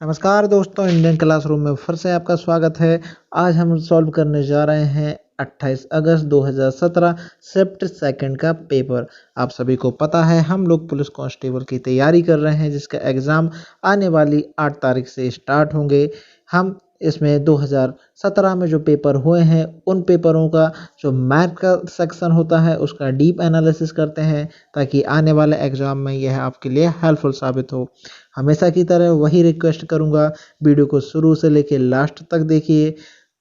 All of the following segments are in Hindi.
नमस्कार दोस्तों, इंडियन क्लासरूम में फिर से आपका स्वागत है। आज हम सॉल्व करने जा रहे हैं 28 अगस्त 2017 शिफ्ट सेकंड का पेपर। आप सभी को पता है हम लोग पुलिस कांस्टेबल की तैयारी कर रहे हैं, जिसका एग्ज़ाम आने वाली 8 तारीख से स्टार्ट होंगे। हम इसमें 2017 में जो पेपर हुए हैं उन पेपरों का जो मैथ का सेक्शन होता है उसका डीप एनालिसिस करते हैं, ताकि आने वाले एग्ज़ाम में यह आपके लिए हेल्पफुल साबित हो। हमेशा की तरह वही रिक्वेस्ट करूंगा, वीडियो को शुरू से लेकर लास्ट तक देखिए,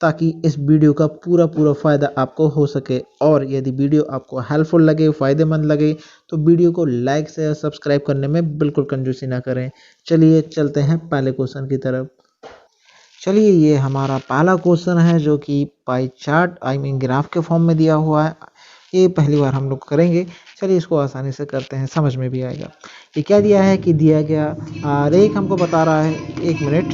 ताकि इस वीडियो का पूरा फ़ायदा आपको हो सके। और यदि वीडियो आपको हेल्पफुल लगे, फ़ायदेमंद लगे, तो वीडियो को लाइक से सब्सक्राइब करने में बिल्कुल कंजूसी ना करें। चलिए चलते हैं पहले क्वेश्चन की तरफ। चलिए, ये हमारा पहला क्वेश्चन है जो कि पाई चार्ट ग्राफ के फॉर्म में दिया हुआ है। ये पहली बार हम लोग करेंगे। चलिए इसको आसानी से करते हैं, समझ में भी आएगा। ये क्या दिया है कि दिया गया आरेख हमको बता रहा है। 1 मिनट।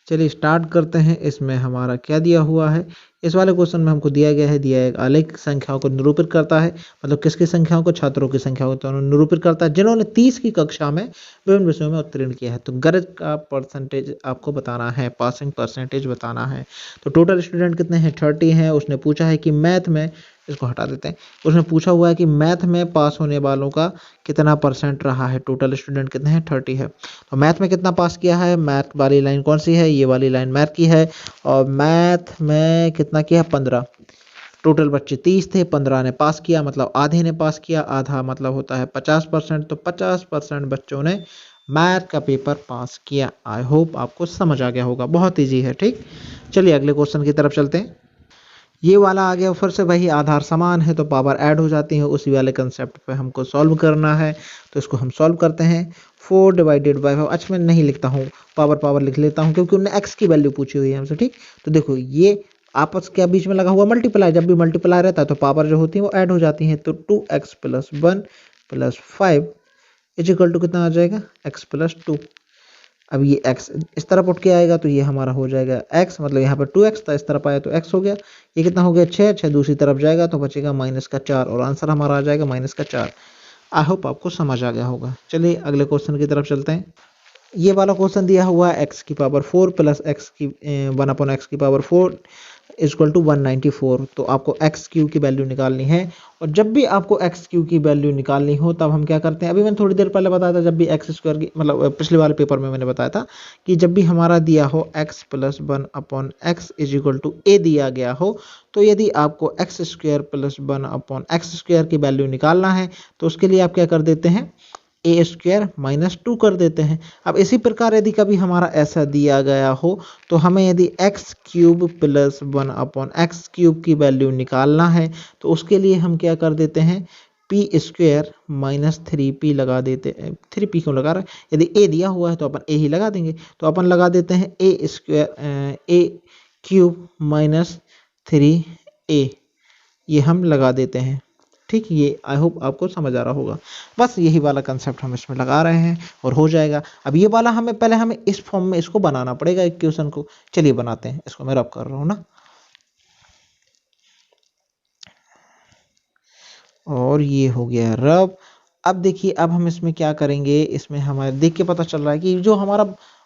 चलिए स्टार्ट करते हैं। इसमें हमारा क्या दिया हुआ है, इस वाले क्वेश्चन में हमको दिया गया है, एक आलेख संख्याओं को निरूपित करता है। मतलब किसकी संख्याओं को, छात्रों की संख्याओं को निरूपित करता है जिन्होंने 30 की कक्षा में विभिन्न विषयों में उत्तीर्ण किया है। तो गरज का परसेंटेज आपको बताना है, पासिंग परसेंटेज बताना है। तो टोटल स्टूडेंट कितने हैं, 30 हैं। उसने पूछा है कि मैथ में, इसको हटा देते हैं, उसने पूछा हुआ है कि मैथ में पास होने वालों का कितना परसेंट रहा है। टोटल स्टूडेंट कितने हैं, 30 है। तो मैथ में कितना पास किया है, मैथ वाली लाइन कौन सी है, ये वाली लाइन मैथ की है। और मैथ में कितना किया, 15। टोटल बच्चे 30 थे, 15 ने पास किया, मतलब आधे ने पास किया। आधा मतलब होता है 50%। तो 50% बच्चों ने मैथ का पेपर पास किया। आई होप आपको समझ आ गया होगा, बहुत ईजी है। ठीक, चलिए अगले क्वेश्चन की तरफ चलते हैं। ये वाला आ गया, फिर से वही आधार समान है तो पावर ऐड हो जाती है, उसी वाले कंसेप्ट पे हमको सॉल्व करना है। तो इसको हम सॉल्व करते हैं। 4 डिवाइडेड बाई 5। अच्छा, मैं नहीं लिखता हूँ, पावर लिख लेता हूँ, क्योंकि उन्होंने एक्स की वैल्यू पूछी हुई है हमसे। ठीक, तो देखो ये आपस के बीच में लगा हुआ मल्टीप्लाई, जब भी मल्टीप्लाई रहता है तो पावर जो होती है वो ऐड हो जाती है। तो 2x + 1 + 5 = कितना आ जाएगा, x + 2। अब ये x इस तरफ उठ के आएगा तो ये हमारा हो जाएगा x, मतलब यहाँ पर 2x था, इस तरफ आया तो x हो गया। ये कितना हो गया, 6 दूसरी तरफ जाएगा तो बचेगा -4, और आंसर हमारा आ जाएगा -4। आई होप आपको समझ आ गया होगा। चलिए अगले क्वेश्चन की तरफ चलते हैं। ये वाला क्वेश्चन दिया हुआ है x⁴ प्लस 1/x⁴ = 194। तो आपको x³ की वैल्यू निकालनी है। और जब भी आपको x³ की वैल्यू निकालनी हो तब हम क्या करते हैं, अभी मैंने थोड़ी देर पहले बताया था, जब भी x² की, मतलब पिछले वाले पेपर में मैंने बताया था कि जब भी हमारा दिया हो x + 1/x = a दिया गया हो, तो यदि आपको x² + 1/x² की वैल्यू निकालना है तो उसके लिए आप क्या कर देते हैं, a² - 2 कर देते हैं। अब इसी प्रकार यदि कभी हमारा ऐसा दिया गया हो तो हमें यदि x³ + 1/x³ की वैल्यू निकालना है तो उसके लिए हम क्या कर देते हैं, p² - 3p लगा देते हैं। 3p क्यों लगा रहा है, यदि a दिया हुआ है तो अपन a ही लगा देंगे। तो अपन लगा देते हैं a³ - 3a, ये हम लगा देते हैं। ठीक, ये आई होप आपको समझ आ रहा होगा। बस यही वाला कंसेप्ट हम इसमें लगा रहे हैं और हो जाएगा। अब ये वाला हमें इस फॉर्म में इसको बनाना पड़ेगा इक्वेशन को। चलिए बनाते हैं इसको, मैं रब कर रहा हूँ ना। और ये हो गया रब। अब देखिए, अब हम इसमें क्या करेंगे, इसमें हमारे देख के पता चल रहा है कि जो हमारा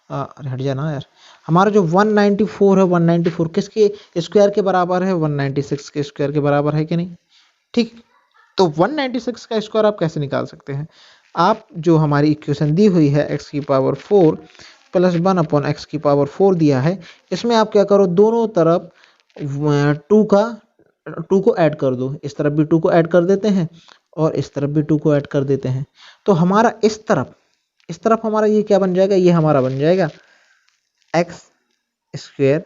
अरे हट जाना यार, हमारा जो 194 है, 194 किसके स्क्वायर के बराबर है, 196 के स्क्वायर के बराबर है कि नहीं। ठीक, तो 196 का स्क्वायर आप कैसे निकाल सकते हैं, आप जो हमारी इक्वेशन दी हुई है x⁴ + 1/x⁴ दिया है, इसमें आप क्या करो, दोनों तरफ 2 को ऐड कर दो। इस तरफ भी 2 को ऐड कर देते हैं और इस तरफ भी 2 को ऐड कर देते हैं। तो हमारा इस तरफ हमारा ये क्या बन जाएगा, ये हमारा बन जाएगा x²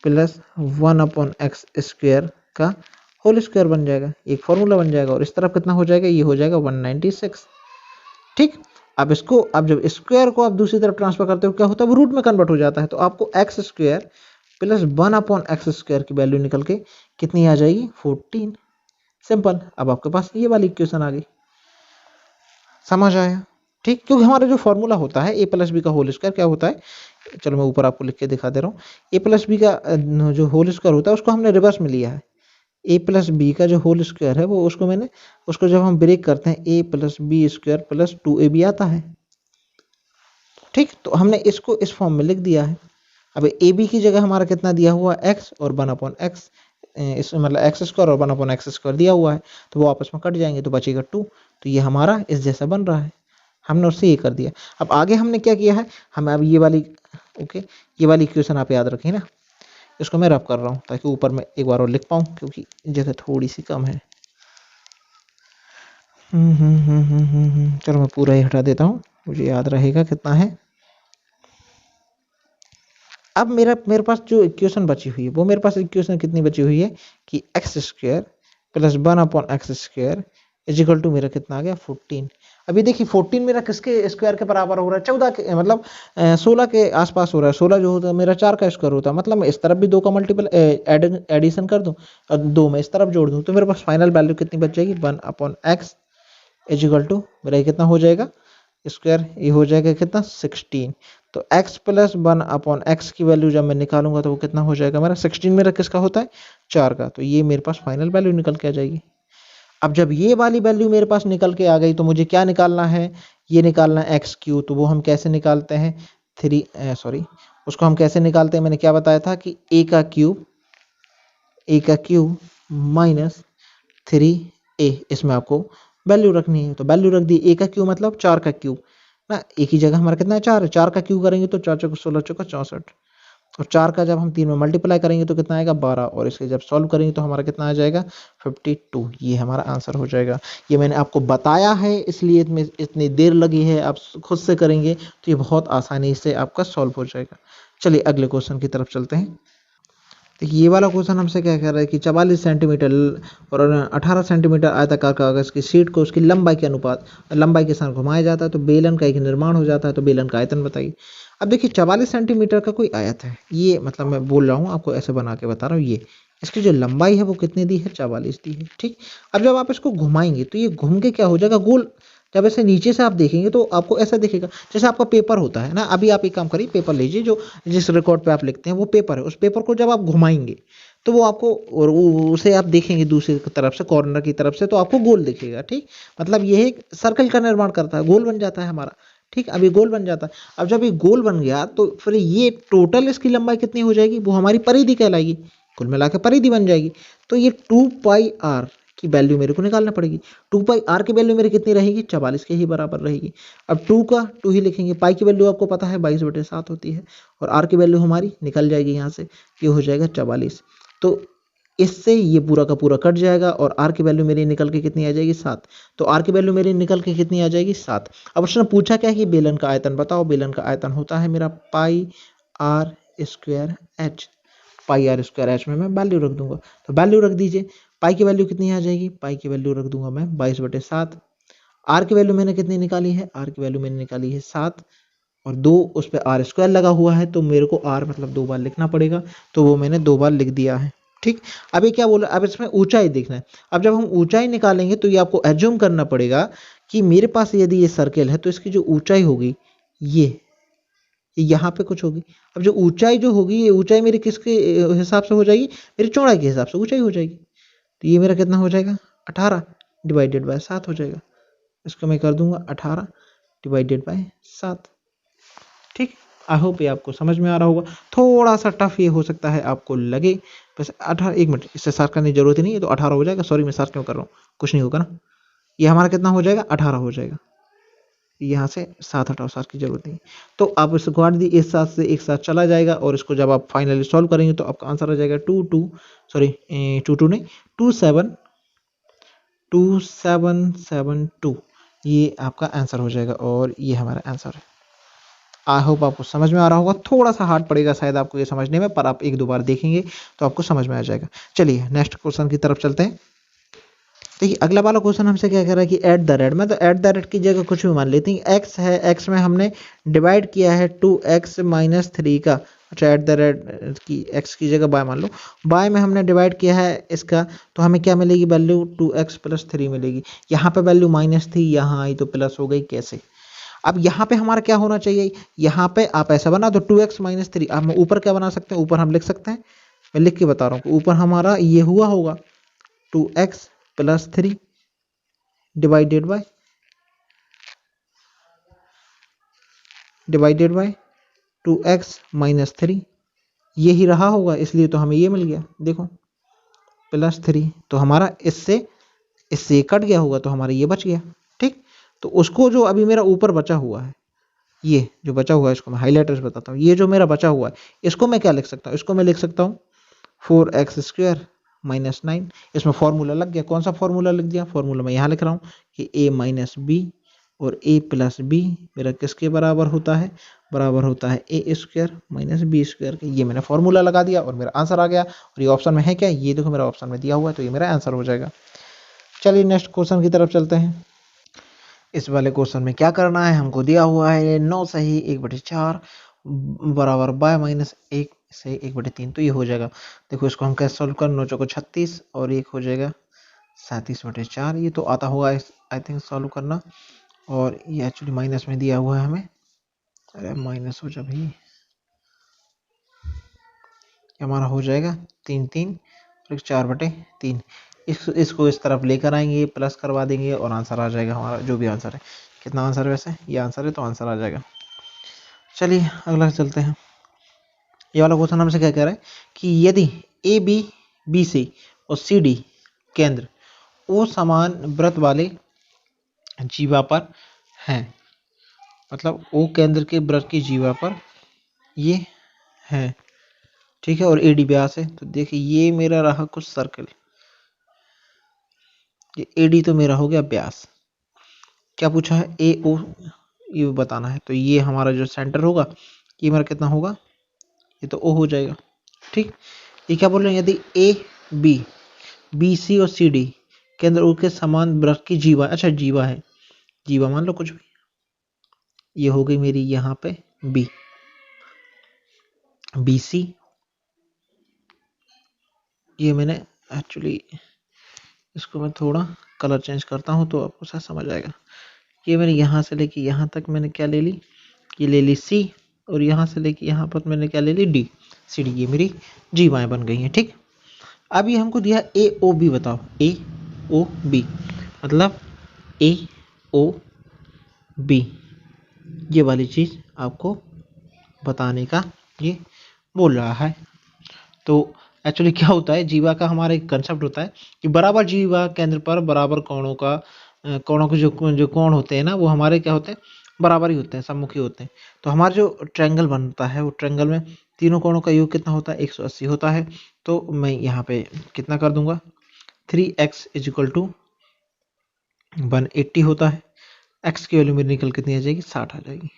+ 1/x² का होल स्क्वायर बन जाएगा, एक फॉर्मूला बन जाएगा। और इस तरफ कितना हो जाएगा, ये हो जाएगा 196। ठीक, अब इसको, अब जब स्क्वायर को आप दूसरी तरफ ट्रांसफर करते हो क्या होता है, वो रूट में कन्वर्ट हो जाता है। तो आपको x² + 1/x² की वैल्यू निकल के कितनी आ जाएगी, 14। सिंपल। अब आपके पास ये वाली इक्वेशन आ गई, समझ आया। ठीक, क्योंकि हमारा जो फॉर्मूला होता है a + b का होल स्क्वायर क्या होता है, चलो मैं ऊपर आपको लिख के दिखा दे रहा हूँ। a + b का जो होल स्क्वायर होता है उसको हमने रिवर्स में लिया है। a + b का जो होल स्क्वायर है वो उसको जब हम ब्रेक करते हैं a + b² + 2ab आता है। ठीक, तो हमने इसको इस फॉर्म में लिख दिया है। अब ए बी की जगह हमारा कितना दिया हुआ है एक्स और 1/x, इस मतलब एक्स स्क्वायर और 1/x स्क्वायर दिया हुआ है, तो वो आपस में कट जाएंगे तो बचेगा 2। तो ये हमारा इस जैसा बन रहा है, हमने उससे ये कर दिया। अब आगे हमने क्या किया है, हम अब ये वाली ओके ये वाली इक्वेशन आप याद रखें ना, इसको मैं रब कर रहा हूँ ताकि ऊपर मैं एक बार और लिख पाऊँ क्योंकि जगह थोड़ी सी कम है। चलो मैं पूरा ही हटा देता हूँ, मुझे याद रहेगा कितना है। अब मेरे पास जो इक्वेशन बची हुई है, वो मेरे पास इक्वेशन कितनी बची हुई है कि x square plus 1/x square is equal to मेरा कितना आ गया 14। अभी देखिए 14 मेरा किसके स्क्वायर के बराबर हो रहा है, 14 के, मतलब 16 के आसपास हो रहा है। 16 जो होता है मेरा 4 का स्क्वायर होता है, मतलब मैं इस तरफ भी 2 का मल्टीपल एडिशन कर दूं और 2 मैं इस तरफ जोड़ दूं तो मेरे पास फाइनल वैल्यू कितनी बच जाएगी 1/x इज इक्वल टू मेरा कितना हो जाएगा स्क्वायर, ये हो जाएगा कितना 16। तो x प्लस 1/x की वैल्यू जब मैं निकालूंगा तो वो कितना हो जाएगा मेरा 16 मेरा किसका होता है 4 का, तो ये मेरे पास फाइनल वैल्यू निकल के आ जाएगी। अब जब ये वाली वैल्यू मेरे पास निकल के आ गई तो मुझे क्या निकालना है, ये निकालना है एक्स क्यू। तो वो हम कैसे निकालते हैं उसको हम कैसे निकालते हैं, मैंने क्या बताया था कि a का क्यूब माइनस 3a, इसमें आपको वैल्यू रखनी है। तो वैल्यू रख दी, a का क्यूब मतलब 4 का क्यूब ना, एक ही जगह हमारा कितना है 4 है, 4 का क्यूब करेंगे तो 4 चौको 16 चौका 64, और 4 का जब हम 3 में मल्टीप्लाई करेंगे तो कितना आएगा 12, और इसके जब सॉल्व करेंगे तो हमारा कितना आ जाएगा 52। ये हमारा आंसर हो जाएगा। ये मैंने आपको बताया है इसलिए इसमें इतनी देर लगी है, आप खुद से करेंगे तो ये बहुत आसानी से आपका सॉल्व हो जाएगा। चलिए अगले क्वेश्चन की तरफ चलते हैं। देखिए ये वाला क्वेश्चन हमसे क्या कह रहा है कि 44 सेंटीमीटर और 18 सेंटीमीटर आयताकार कागज की शीट को उसकी लंबाई के साथ घुमाया जाता है तो बेलन का एक निर्माण हो जाता है, तो बेलन का आयतन बताइए। अब देखिए 44 सेंटीमीटर का कोई आयत है, ये मतलब मैं बोल रहा हूँ आपको ऐसे बना के बता रहा हूँ, ये इसकी जो लंबाई है वो कितनी दी है 44 दी है। ठीक, अब जब आप इसको घुमाएंगे तो ये घूम के क्या हो जाएगा गोल। जब ऐसे नीचे से आप देखेंगे तो आपको ऐसा दिखेगा जैसे आपका पेपर होता है ना। अभी आप एक काम करिए, पेपर लीजिए, जो जिस रिकॉर्ड पे आप लिखते हैं वो पेपर है, उस पेपर को जब आप घुमाएंगे तो वो आपको और उसे आप देखेंगे दूसरी तरफ से, कॉर्नर की तरफ से, तो आपको गोल दिखेगा। ठीक, मतलब ये एक सर्कल का निर्माण करता है, गोल बन जाता है हमारा। ठीक, अब ये गोल बन जाता है। अब जब ये गोल बन गया तो फिर ये टोटल इसकी लंबाई कितनी हो जाएगी, वो हमारी परिधि कहलाएगी, कुल मिला के परिधि बन जाएगी। तो ये 2πr की वैल्यू मेरे को निकालना पड़ेगी। 2πr की वैल्यू मेरी कितनी रहेगी 44 के ही बराबर रहेगी। अब 2 का 2 ही लिखेंगे, पाई की वैल्यू आपको पता है 22/7 होती है, और आर की वैल्यू हमारी निकल जाएगी यहाँ से, ये हो जाएगा 44। तो इससे ये पूरा का पूरा कट जाएगा और आर की वैल्यू मेरी निकल के कितनी आ जाएगी 7। तो आर की वैल्यू मेरी निकल के कितनी आ जाएगी 7। अब उसने पूछा क्या है कि बेलन का आयतन बताओ। बेलन का आयतन होता है मेरा πr²h। πr²h में मैं वैल्यू रख दूंगा, तो वैल्यू रख दीजिए। पाई की वैल्यू कितनी आ जाएगी, पाई की वैल्यू रख दूंगा मैं 22/7। आर की वैल्यू मैंने कितनी निकाली है, आर की वैल्यू मैंने निकाली है 7, और 2 उस पर आर स्क्वायर लगा हुआ है तो मेरे को आर मतलब 2 बार लिखना पड़ेगा, तो वो मैंने 2 बार लिख दिया है। ठीक, अब ये क्या बोला, अब इसमें ऊंचाई देखना है। अब जब हम ऊंचाई निकालेंगे तो ये आपको एज्यूम करना पड़ेगा कि मेरे पास यदि ये सर्कल है तो इसकी जो ऊंचाई होगी ये यहाँ पे कुछ होगी। अब जो ऊंचाई जो होगी, ये ऊंचाई मेरी किसके हिसाब से हो जाएगी, मेरी चौड़ाई के हिसाब से ऊंचाई हो जाएगी। तो ये मेरा कितना हो जाएगा 18 डिवाइडेड बाय 7 हो जाएगा। इसको मैं कर दूंगा 18 डिवाइडेड बाय 7। ठीक, आई होप ये आपको समझ में आ रहा होगा। थोड़ा सा टफ ये हो सकता है आपको लगे, बस 18, 1 मिनट, इससे सार करने की जरूरत ही नहीं है, तो 18 हो जाएगा। सॉरी मैं सार क्यों कर रहा हूँ, कुछ नहीं होगा ना। ये हमारा कितना हो जाएगा 18 हो जाएगा, यहाँ से 7 हटाओ, सार की जरूरत नहीं। तो आप इसको काट दी, इस साथ से एक साथ चला जाएगा, और इसको जब आप फाइनली सॉल्व करेंगे तो आपका आंसर आ जाएगा 2 नहीं 2772। ये आपका आंसर हो जाएगा, और ये हमारा आंसर है। आई होप आपको समझ में आ रहा होगा। थोड़ा सा हार्ड पड़ेगा शायद आपको ये समझने में, पर आप 1-2 बार देखेंगे तो आपको समझ में आ जाएगा। चलिए नेक्स्ट क्वेश्चन की तरफ चलते हैं। देखिए अगला वाला क्वेश्चन हमसे क्या कह रहा है कि एट द रेट में, तो एट द रेट की जगह कुछ भी मान लेते हैं। एक्स है, एक्स में हमने डिवाइड किया है 2x-3 का। अच्छा, एट द रेट की एक्स की जगह बाय मान लो, बाय में हमने डिवाइड किया है इसका, तो हमें क्या मिलेगी वैल्यू 2x+3 मिलेगी। यहाँ पे वैल्यू माइनस थी, यहाँ आई तो प्लस हो गई, कैसे। अब यहाँ पे हमारा क्या होना चाहिए, यहाँ पे आप ऐसा बना दो 2x-3। अब हम ऊपर क्या बना सकते हैं, ऊपर हम लिख सकते हैं, मैं लिख के बता रहा हूँ, ऊपर हमारा ये हुआ होगा 2x+3 divided by divided by 2x minus 3, यही रहा होगा, इसलिए तो हमें ये मिल गया। देखो प्लस 3, तो हमारा इससे कट गया होगा, तो हमारा ये बच गया। ठीक, तो उसको जो अभी मेरा ऊपर बचा हुआ है, ये जो बचा हुआ है, इसको मैं हाईलाइटर से बताता हूँ। ये जो मेरा बचा हुआ है, इसको मैं क्या लिख सकता हूँ? इसको मैं लिख सकता हूँ 4x² माइनस 9। इसमें फॉर्मूला लग गया। कौन सा फॉर्मूला लिख दिया? फॉर्मूला मैं यहाँ लिख रहा हूँ कि a माइनस बी और a प्लस बी मेरा किसके बराबर होता है? बराबर होता है a² माइनस b² के। ये मैंने फॉर्मूला लगा दिया और मेरा आंसर आ गया। और ये ऑप्शन में है क्या? ये देखो मेरा ऑप्शन में दिया हुआ है, तो ये मेरा आंसर हो जाएगा। चलिए नेक्स्ट क्वेश्चन की तरफ चलते हैं। इस वाले क्वेश्चन में क्या करना है? हमको दिया हुआ है 9 सही 1/4 बराबर बाय माइनस 1 से 1/3, तो ये हो जाएगा। देखो इसको हम कैसे सॉल्व कर, 9 चौको 36 और 1 हो जाएगा 37/4। ये तो आता होगा आई थिंक सॉल्व करना। और ये एक्चुअली माइनस में दिया हुआ है हमें, अरे माइनस हो जा भाई, हमारा हो जाएगा 3 और 4/3। इसको इस तरफ लेकर आएंगे, प्लस करवा देंगे और आंसर आ जाएगा हमारा, जो भी आंसर है। कितना आंसर है वैसे? ये आंसर है, तो आंसर आ जाएगा। चलिए अगला चलते हैं। ये वाला क्वेश्चन हमसे क्या कह रहा है कि यदि ए बी बी सी और सी डी केंद्र ओ समान वृत्त वाले जीवा पर हैं, मतलब ओ केंद्र के वृत्त की जीवा पर ये है, ठीक है, और एडी व्यास है। तो देखिए ये मेरा रहा कुछ सर्कल, ये एडी तो मेरा हो गया व्यास। क्या पूछा है? ए ओ ये बताना है। तो ये हमारा जो सेंटर होगा, ये मेरा कितना होगा? ये तो ओ हो जाएगा। ठीक, ये क्या बोल रहे हैं? यदि ए बी बी सी और सी डी केंद्र ओ के समान वृत्त की जीवा, अच्छा जीवा है, जीवा मान लो कुछ भी, ये हो गई मेरी यहाँ पे बी बी सी। ये मैंने एक्चुअली इसको मैं थोड़ा कलर चेंज करता हूँ तो आपको सब समझ आएगा। ये मैंने यहाँ से लेके यहाँ तक मैंने क्या ले ली? ये ले ली सी, और यहाँ से लेके यहाँ पर मैंने क्या ले ली? डी। सी डी, ये मेरी जीवाएं बन गई हैं। ठीक, अब ये हमको दिया ए ओ बी, बताओ ए ओ बी मतलब ए ओ बी, ये वाली चीज़ आपको बताने का ये बोल रहा है। तो एक्चुअली क्या होता है, जीवा का हमारा एक कंसेप्ट होता है कि बराबर जीवा केंद्र पर बराबर कोणों के जो कोण होते हैं ना, वो हमारे क्या होते हैं? बराबर ही होते हैं, सम्मुखी होते हैं। तो हमारा जो ट्रायंगल बनता है, वो ट्रायंगल में तीनों कोणों का योग कितना होता है? 180 होता है। तो मैं यहाँ पे कितना कर दूंगा? 3x = 180 होता है। x की वैल्यू मेरी निकल कितनी आ जाएगी? 60 आ जाएगी।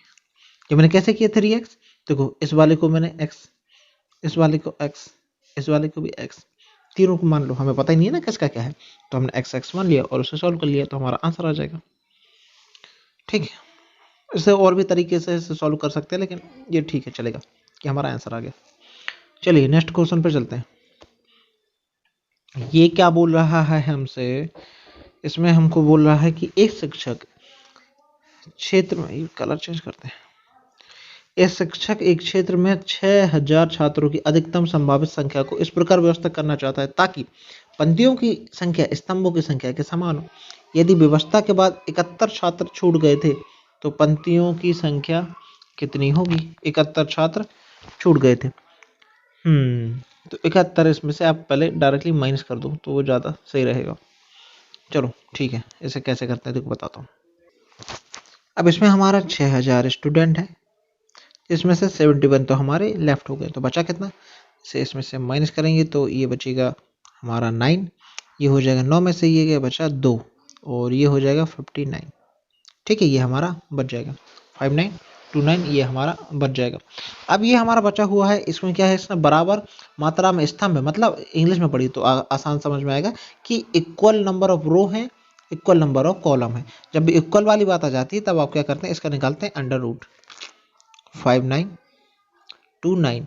ये मैंने कैसे किया 3x? देखो इस वाले को मैंने x, इस वाले को x, इस वाले को भी x, तीनों को मान लो, हमें पता ही नहीं है ना किसका क्या है, तो हमने x मान लिया और उसे सॉल्व कर लिया, तो हमारा आंसर आ जाएगा। ठीक है, इसे और भी तरीके से इसे सॉल्व कर सकते हैं, लेकिन ये ठीक है, चलेगा कि हमारा आंसर आ गया। चलिए नेक्स्ट क्वेश्चन पे चलते हैं। ये क्या बोल रहा है हमसे? इसमें हमको बोल रहा है कि एक शिक्षक क्षेत्र में, कलर चेंज करते हैं, एक शिक्षक एक क्षेत्र में 6000 छात्रों की अधिकतम संभावित संख्या को इस प्रकार व्यवस्थित करना चाहता है ताकि पंक्तियों की संख्या स्तंभों की संख्या के समान हो। यदि व्यवस्था के बाद 71 छात्र छूट गए थे तो पंक्तियों की संख्या कितनी होगी? 71 छात्र छूट गए थे। तो 71 इसमें से आप पहले डायरेक्टली माइनस कर दो तो वो ज़्यादा सही रहेगा। चलो ठीक है, इसे कैसे करते हैं देखो बताता हूँ। अब इसमें हमारा 6000 स्टूडेंट है, इसमें से 71 तो हमारे लेफ्ट हो गए, तो बचा कितना? से इसमें से माइनस करेंगे तो ये बचेगा हमारा 9, ये हो जाएगा 9 में से ये गया बचा 2 और ये हो जाएगा 59। ठीक है, ये हमारा बच जाएगा 5929, ये हमारा बच जाएगा। अब ये हमारा बचा हुआ है, इसमें क्या है? इसमें बराबर मात्रा में स्तंभ है, मतलब इंग्लिश में पढ़ी तो आसान समझ में आएगा कि इक्वल नंबर ऑफ रो है, इक्वल नंबर ऑफ कॉलम है। जब भी इक्वल वाली बात आ जाती है तब आप क्या करते हैं? इसका निकालते हैं अंडर रूट 5929।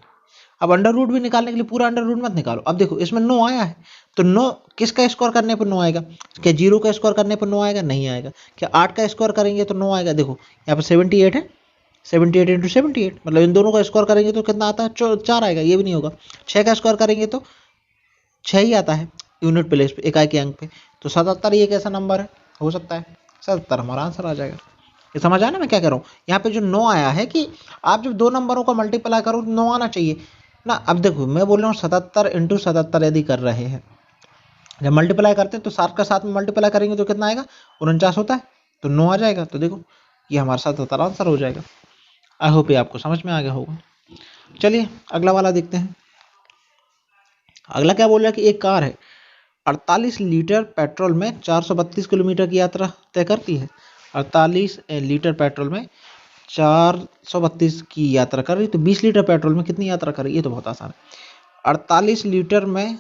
अब अंडर रूट भी निकालने के लिए पूरा अंडर रूट मत निकालो। अब देखो इसमें 9 आया है, तो 9 किसका स्क्वायर करने पर 9 आएगा? क्या 0 का स्क्वायर करने पर 9 आएगा? नहीं आएगा। क्या 8 का स्क्वायर करेंगे तो 9 आएगा? देखो यहाँ पर 78 है, 78 × 78 मतलब इन दोनों का स्क्वायर करेंगे तो कितना आता है? 4 आएगा, ये भी नहीं होगा। 6 का स्क्वायर करेंगे तो 6 ही आता है यूनिट प्लेस पे, इकाई के अंक पे। तो 77 ये कैसा नंबर है? हो सकता है 77, हमारा आंसर आ जाएगा। ये समझ आया ना मैं क्या कह रहा हूँ। यहाँ पे जो 9 आया है कि आप जब दो नंबरों का मल्टीप्लाई करो तो 9 आना चाहिए ना। अब देखो मैं बोल रहा हूँ 77 × 77 यदि कर रहे हैं, जब मल्टीप्लाई करते हैं तो 7 का 7 में मल्टीप्लाई करेंगे तो कितना आएगा, 49 होता है, तो 9 आ जाएगा। तो देखो ये हमारा 77 आंसर हो जाएगा। आई होप ये आपको समझ में आ गया होगा। चलिए अगला वाला देखते हैं। अगला क्या बोल रहा है कि एक कार है 48 लीटर पेट्रोल में 432 किलोमीटर की यात्रा तय करती है। 48 लीटर पेट्रोल में 432 की यात्रा कर रही, तो 20 लीटर पेट्रोल में कितनी यात्रा कर रही है। ये तो बहुत आसान है। 48 लीटर में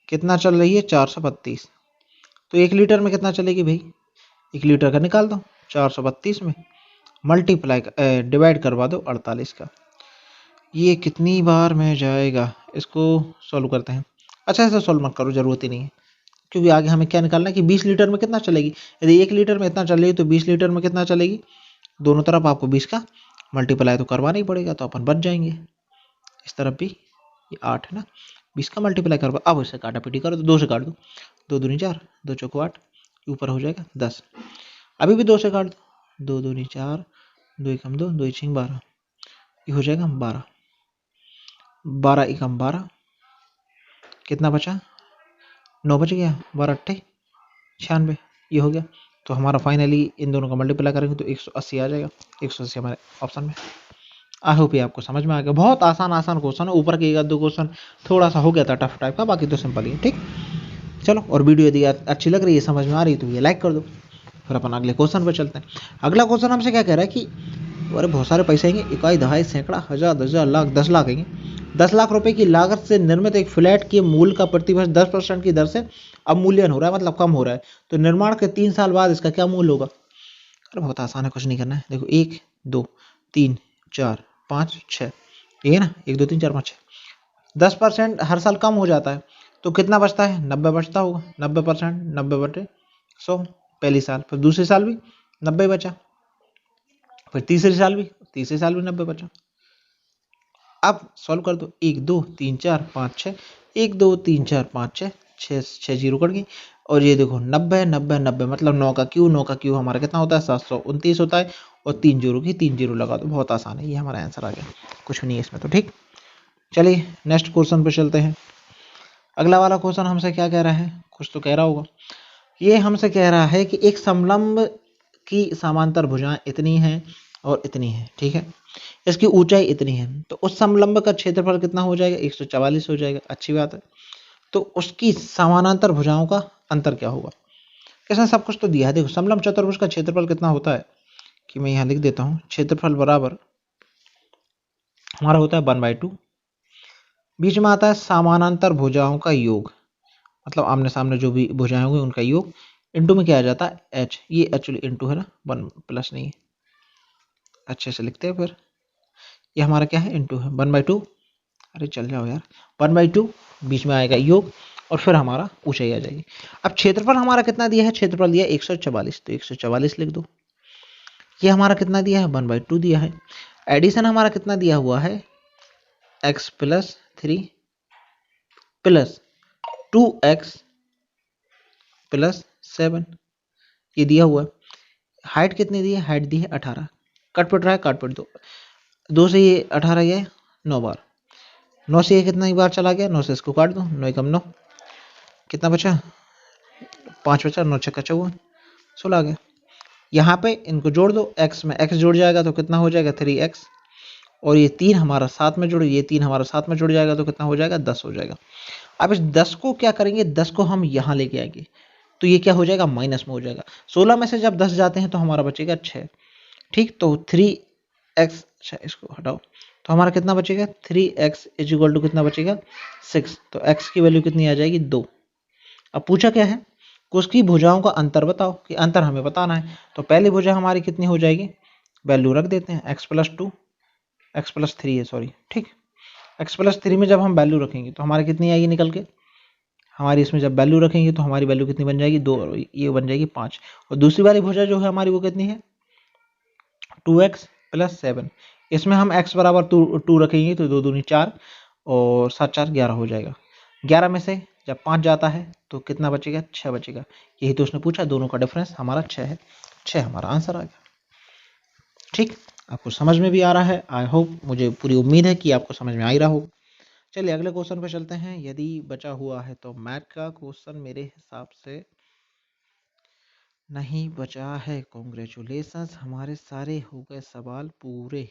कितना चल रही है, 432, तो 1 लीटर में कितना चलेगी भाई, 1 लीटर का निकाल दो, 432 में मल्टीप्लाई डिवाइड करवा दो 48 का। ये कितनी बार में जाएगा, इसको सॉल्व करते हैं। अच्छा ऐसा सॉल्व मत करो, ज़रूरत ही नहीं है, क्योंकि आगे हमें क्या निकालना है कि 20 लीटर में कितना चलेगी। यदि 1 लीटर में इतना चल रही है तो 20 लीटर में कितना चलेगी, दोनों तरफ आपको 20 का मल्टीप्लाई तो करवाना ही पड़ेगा, तो अपन बच जाएंगे। इस तरफ भी ये 8 है ना, 20 का मल्टीप्लाई करवा, अब इसे काटा पीटी करो तो 2 से काट दो, 2 दूनी 4, 2 चौको 8, ऊपर हो जाएगा 10। अभी भी 2 से काट दो, 2 दूनी 4, 2 एकम 2, 2 छींग 12, ये हो जाएगा 12, 12 एकम 12, कितना बचा, 9 बच गया, 12 अट्ठे 96, ये हो गया। तो हमारा फाइनली इन दोनों का मल्टीप्लाई करेंगे तो 180 आ जाएगा, 180 हमारे ऑप्शन में। आई होप ये आपको समझ में आ गया। बहुत आसान आसान क्वेश्चन है, ऊपर के 1-2 क्वेश्चन थोड़ा सा हो गया था टफ टाइप का, बाकी तो सिंपल ही है। ठीक, चलो, और वीडियो यदि अच्छी लग रही है, समझ में आ रही है तो ये लाइक कर दो। फिर अपन अगले क्वेश्चन पर चलते हैं। अगला क्वेश्चन हमसे क्या कह रहा है कि अरे बहुत सारे पैसे आएंगे, इकाई दहाई सैकड़ा हजार 10,000 लाख 10 लाख आएंगे। 10 लाख रुपए की लागत से निर्मित एक फ्लैट के मूल्य का प्रतिवर्ष 10% की दर से अवमूल्यन हो रहा है, मतलब कम हो रहा है, तो निर्माण के 3 साल बाद इसका क्या मूल्य होगा। अरे बहुत आसान है, कुछ नहीं करना है। देखो 1 2 3 4 5 6, ये है ना, 1 2 3 4 5 6, 10% हर साल कम हो जाता है, तो कितना बचता है, 90 बचता होगा। 90%, 90/100 पहली साल, फिर दूसरे साल भी 90 बचा, फिर तीसरे साल भी 90 बचा। अब सॉल्व कर दो, 1 2 3 4 5 6, 1 2 3 4 5 6, 6 जीरो कट गई, और ये देखो 90 90 90, मतलब 9 का क्यू हमारा कितना होता है, 729 होता है, और 3 जीरो की 3 जीरो लगा दो। बहुत आसान है, ये हमारा आंसर आ गया, कुछ नहीं है इसमें तो। ठीक, चलिए नेक्स्ट क्वेश्चन पे चलते हैं। अगला वाला क्वेश्चन हमसे क्या कह रहा है, कुछ तो कह रहा होगा। ये हमसे कह रहा है कि एक समलंब की समांतर भुजाएं इतनी हैं और इतनी हैं, ठीक है, इसकी ऊंचाई इतनी है, तो उस समलंब का क्षेत्रफल कितना हो जाएगा, 144 हो जाएगा। अच्छी बात है, तो उसकी समानांतर भुजाओं का अंतर क्या होगा। इसमें सब कुछ तो दिया है। देखो समलंब चतुर्भुज का क्षेत्रफल कितना होता है, कि मैं यहाँ लिख देता हूँ, क्षेत्रफल बराबर हमारा होता है 1/2, बीच में आता है समानांतर भुजाओं का योग, मतलब आमने सामने जो भी भुजाएं होंगी उनका योग, इंटू में क्या आ जाता है, एच, ये एक्चुअली इंटू है ना, 1 प्लस नहीं है, अच्छे से लिखते हैं। फिर ये हमारा क्या है, इंटू है, 1/2, अरे चल जाओ यार, 1/2, बीच में आएगा योग, और फिर हमारा ऊंचाई आ जाएगी। अब क्षेत्रफल हमारा कितना दिया है, क्षेत्रफल दिया 144, तो 144 लिख दो। ये हमारा कितना दिया है, 1/2 दिया है। एडिशन हमारा कितना दिया हुआ है, x + 3 + 2x + 7, ये दिया हुआ है। हाइट कितनी दी है, हाइट दी है 18, कट पिट रहा है, काट पिट दो, 2 से ये 18 गया 9 बार, 9 से ये कितना बार चला गया, 9 से इसको काट दो, 9 एकम 9, कितना बचा, 5 बचा, 9 छक्का 54, 16 आ गया। यहाँ पे इनको जोड़ दो, x में x जुड़ जाएगा तो कितना हो जाएगा, 3x, और ये 3 हमारा साथ में जुड़, ये 3 हमारा साथ में जुड़ जाएगा तो कितना हो जाएगा, 10 हो जाएगा। अब इस 10 को क्या करेंगे, 10 को हम यहाँ लेके आएंगे, तो ये क्या हो जाएगा, माइनस में हो जाएगा। 16 में से जब 10 जाते हैं तो हमारा बचेगा 6, ठीक, तो 3x, अच्छा इसको हटाओ, तो हमारा कितना बचेगा, 3x = कितना बचेगा, 6, तो x की वैल्यू कितनी आ जाएगी, 2। अब पूछा क्या है, कि उसकी भुजाओं का अंतर बताओ, कि अंतर हमें बताना है। तो पहली भुजा हमारी कितनी हो जाएगी, वैल्यू रख देते हैं, x + 2, x + 3 है, सॉरी, ठीक, x + 3 में जब हम वैल्यू रखेंगे तो हमारी कितनी आएगी निकल के, हमारी इसमें जब वैल्यू रखेंगे तो हमारी वैल्यू कितनी बन जाएगी, 2, और ये बन जाएगी 5, और दूसरी वाली भुजा जो है हमारी वो कितनी है, 2x + 7, इसमें हम x बराबर 2 रखेंगे तो 2 दूनी 4, और 7 4 11 हो जाएगा। 11 में से जब 5 जाता है तो कितना बचेगा, 6 बचेगा। यही तो उसने पूछा, दोनों का डिफरेंस हमारा 6 है, 6 हमारा आंसर आ गया। ठीक, आपको समझ में भी आ रहा है, आई होप, मुझे पूरी उम्मीद है कि आपको समझ में आ ही रहा होगा। चलिए अगले क्वेश्चन पे चलते हैं। यदि बचा हुआ है तो मैथ का क्वेश्चन मेरे हिसाब से नहीं बचा है। कॉन्ग्रेचुलेशंस, हमारे सारे हो गए सवाल पूरे,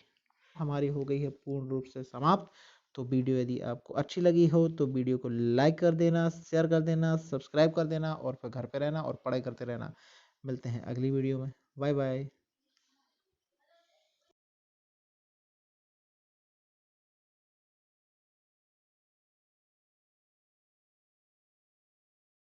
हमारी हो गई है पूर्ण रूप से समाप्त। तो वीडियो यदि आपको अच्छी लगी हो तो वीडियो को लाइक कर देना, शेयर कर देना, सब्सक्राइब कर देना और फिर घर पे रहना और पढ़ाई करते रहना। मिलते हैं अगली वीडियो में। Bye bye.